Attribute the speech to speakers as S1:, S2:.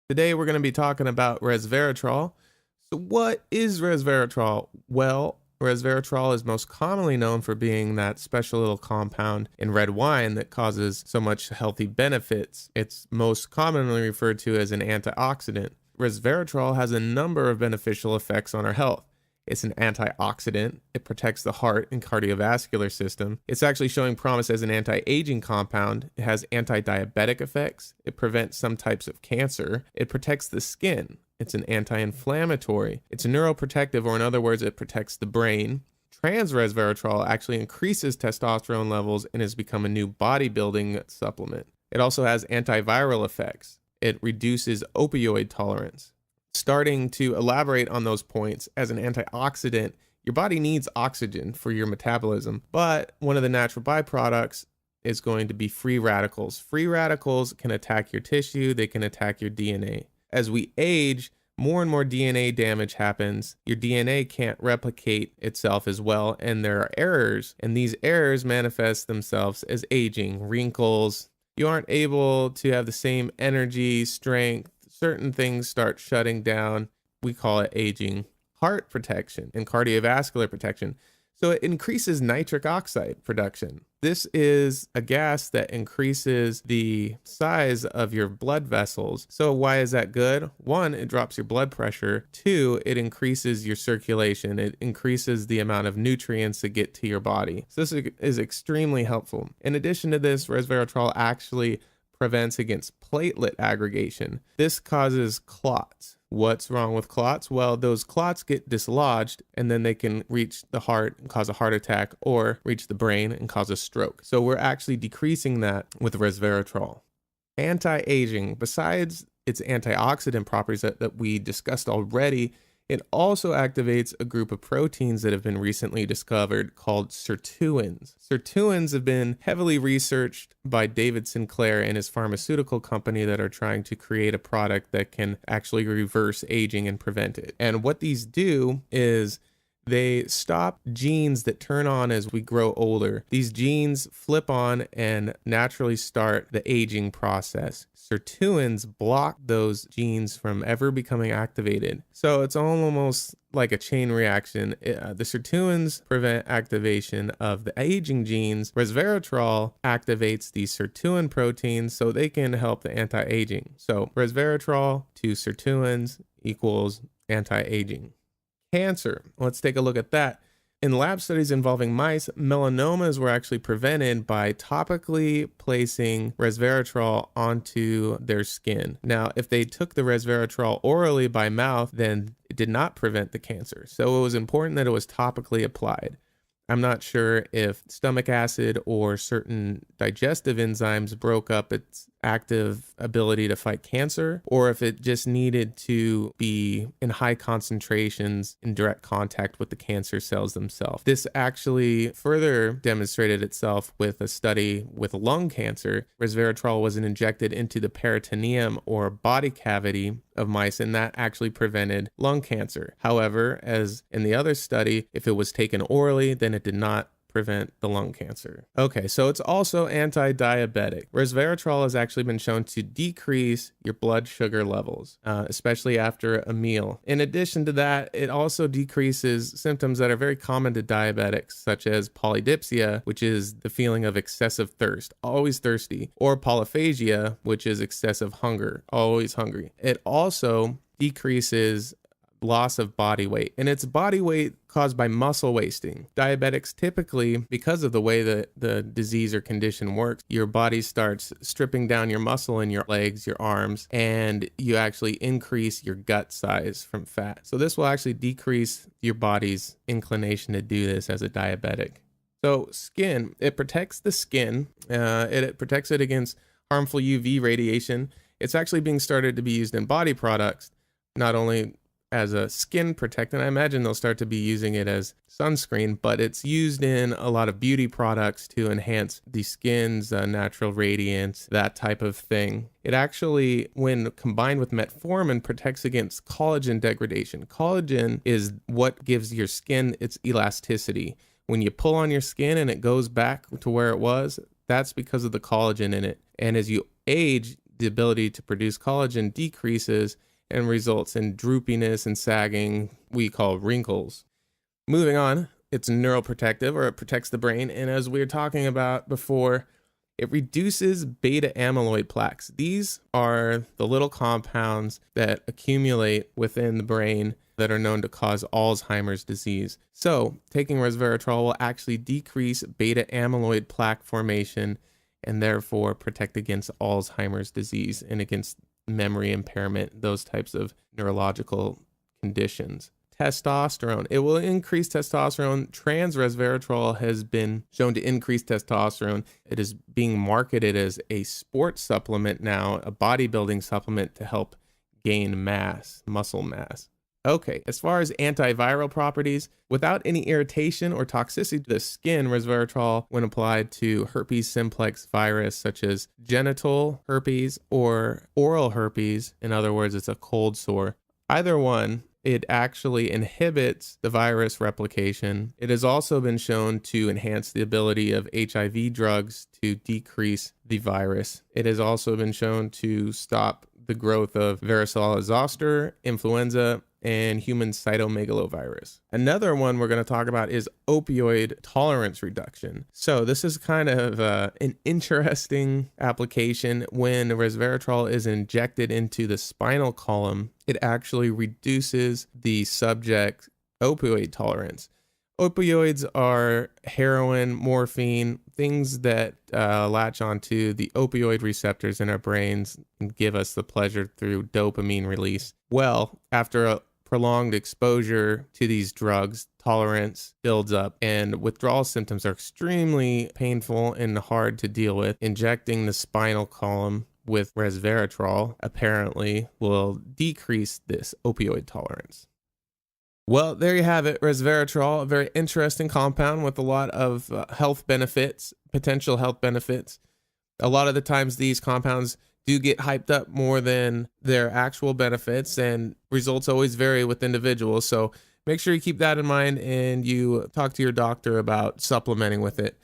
S1: Today we're going to be talking about resveratrol. So what is resveratrol? Well, resveratrol is most commonly known for being that special little compound in red wine that causes so much healthy benefits. It's most commonly referred to as an antioxidant. Resveratrol has a number of beneficial effects on our health. It's an antioxidant. It protects the heart and cardiovascular system. It's actually showing promise as an anti-aging compound. It has anti-diabetic effects. It prevents some types of cancer. It protects the skin. It's an anti-inflammatory. It's a neuroprotective, or in other words, it protects the brain. Trans resveratrol actually increases testosterone levels and has become a new bodybuilding supplement. It also has antiviral effects. It reduces opioid tolerance. Starting to elaborate on those points, as an antioxidant, your body needs oxygen for your metabolism, but one of the natural byproducts is going to be free radicals. Free radicals can attack your tissue, they can attack your DNA. As we age, more and more DNA damage happens. Your DNA can't replicate itself as well, and there are errors, and these errors manifest themselves as aging, wrinkles. You aren't able to have the same energy, strength. Certain things start shutting down. We call it aging. Heart protection and cardiovascular protection. So it increases nitric oxide production. This is a gas that increases the size of your blood vessels. So why is that good? One, it drops your blood pressure. Two, it increases your circulation. It increases the amount of nutrients that get to your body. So this is extremely helpful. In addition to this, resveratrol actually prevents against platelet aggregation. This causes clots. What's wrong with clots? Well, those clots get dislodged and then they can reach the heart and cause a heart attack, or reach the brain and cause a stroke. So we're actually decreasing that with resveratrol. Anti-aging, besides its antioxidant properties that we discussed already, it also activates a group of proteins that have been recently discovered called sirtuins. Sirtuins have been heavily researched by David Sinclair and his pharmaceutical company that are trying to create a product that can actually reverse aging and prevent it. And what these do is they stop genes that turn on as we grow older. These genes flip on and naturally start the aging process. Sirtuins block those genes from ever becoming activated. So it's almost like a chain reaction. The sirtuins prevent activation of the aging genes. Resveratrol activates these sirtuin proteins so they can help the anti-aging. So resveratrol to sirtuins equals anti-aging. Cancer. Let's take a look at that. In lab studies involving mice, melanomas were actually prevented by topically placing resveratrol onto their skin. Now, if they took the resveratrol orally by mouth, then it did not prevent the cancer. So it was important that it was topically applied. I'm not sure if stomach acid or certain digestive enzymes broke up its active ability to fight cancer, or if it just needed to be in high concentrations in direct contact with the cancer cells themselves. This actually further demonstrated itself with a study with lung cancer. Resveratrol was injected into the peritoneum or body cavity of mice, and that actually prevented lung cancer. However, as in the other study, if it was taken orally, then it did not prevent the lung cancer. Okay, so it's also anti-diabetic. Resveratrol has actually been shown to decrease your blood sugar levels, especially after a meal. In addition to that, it also decreases symptoms that are very common to diabetics, such as polydipsia, which is the feeling of excessive thirst, always thirsty, or polyphagia, which is excessive hunger, always hungry. It also decreases loss of body weight, and it's body weight caused by muscle wasting. Diabetics typically, because of the way that the disease or condition works, your body starts stripping down your muscle in your legs, your arms, and you actually increase your gut size from fat. So this will actually decrease your body's inclination to do this as a diabetic. So skin, it protects the skin. It protects it against harmful UV radiation. It's actually being started to be used in body products, not only as a skin protectant. I imagine they'll start to be using it as sunscreen, but it's used in a lot of beauty products to enhance the skin's natural radiance, that type of thing. It actually, when combined with metformin, protects against collagen degradation. Collagen is what gives your skin its elasticity. When you pull on your skin and it goes back to where it was, that's because of the collagen in it. And as you age, the ability to produce collagen decreases and results in droopiness and sagging we call wrinkles. Moving on, it's neuroprotective, or it protects the brain. And as we were talking about before, it reduces beta amyloid plaques. These are the little compounds that accumulate within the brain that are known to cause Alzheimer's disease. So taking resveratrol will actually decrease beta amyloid plaque formation and therefore protect against Alzheimer's disease and against memory impairment, those types of neurological conditions. Testosterone. It will increase testosterone. Trans resveratrol has been shown to increase testosterone. It is being marketed as a sports supplement now, a bodybuilding supplement to help gain mass, muscle mass. Okay, as far as antiviral properties, without any irritation or toxicity to the skin, resveratrol, when applied to herpes simplex virus, such as genital herpes or oral herpes, in other words, it's a cold sore, either one, it actually inhibits the virus replication. It has also been shown to enhance the ability of HIV drugs to decrease the virus. It has also been shown to stop the growth of varicella zoster, influenza, and human cytomegalovirus. Another one we're going to talk about is opioid tolerance reduction. So this is kind of an interesting application. When resveratrol is injected into the spinal column, it actually reduces the subject opioid tolerance. Opioids are heroin, morphine, things that latch onto the opioid receptors in our brains and give us the pleasure through dopamine release. Well, after a prolonged exposure to these drugs, tolerance builds up and withdrawal symptoms are extremely painful and hard to deal with. Injecting the spinal column with resveratrol apparently will decrease this opioid tolerance. Well, there you have it, resveratrol, a very interesting compound with a lot of health benefits, potential health benefits. A lot of the times these compounds do get hyped up more than their actual benefits, and results always vary with individuals. So make sure you keep that in mind and you talk to your doctor about supplementing with it.